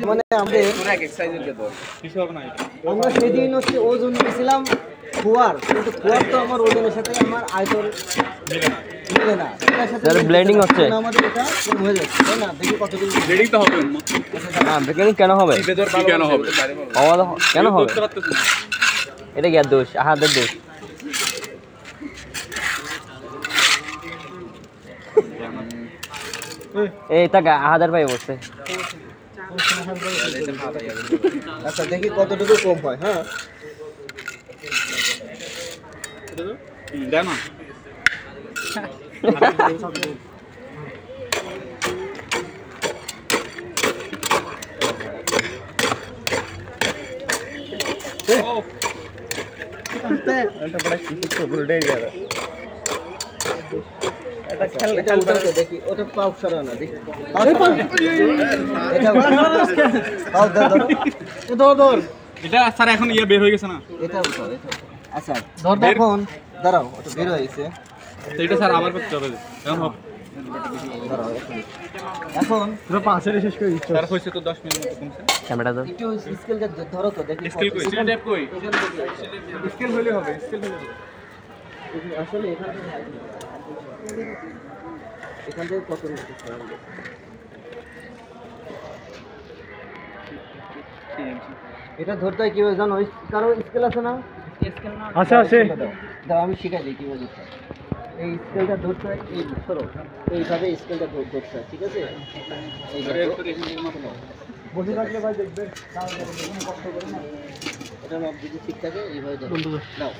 মানে আমাদের আমরা সেদিন হচ্ছে ওজন নিয়েছিলাম খোয়ার, কিন্তু খোয়ার তো আমার ওজনের সাথে আমার আয়তন মিলে না। ব্লেন্ডিং হচ্ছে আমাদের এটা হয়ে যাচ্ছে, তাই না? দেখি কতটুকু ব্লেন্ডিং তো হবে না, ব্লেন্ডিং কেন হবে? কেন হবে? কেন হবে? এটা কি আর দোষ? আহাদের দোষ। এই তাকে আহাদের পাই বসছে। আচ্ছা দেখি কতটুকু কম হয়। হ্যাঁ দেনা দেখি ওটা পাও সরা না, দেখি এটা স্যার এখন ইয়ে বের হয়ে গেছে না এটা উঠাও, এটা আচ্ছা এখন দাঁড়াও, ওটা বের হয়েছে। এটা স্যার আবার করতে হবে এখন হবে দাঁড়াও এখন পুরো 5 এর শেষ করে দিচ্ছি স্যার হইছে তো 10 মিনিট মতো কমছে ক্যামেরা দাও। একটু স্কেলটা ধরো তো দেখি স্কেল কই স্কেল ট্যাপ কই স্কেল হলে হবে স্কেল হলে হবে আসলে এখান থেকে কত নিচ্ছে এটা ধরতে হয় কিভাবে জানো? কারো স্কেল আছে না? আচ্ছা আছে দাও আমি শিখাই দিই কিভাবে ধরতে হয়। এই স্কেলটা ধরতে হয়, এই ধরো এইভাবে স্কেলটা ধরতে হয়, ঠিক আছে? বসে থাকলে ভাই দেখবে এটা মাপ যদি ঠিক থাকে এইভাবে ধরো। নাও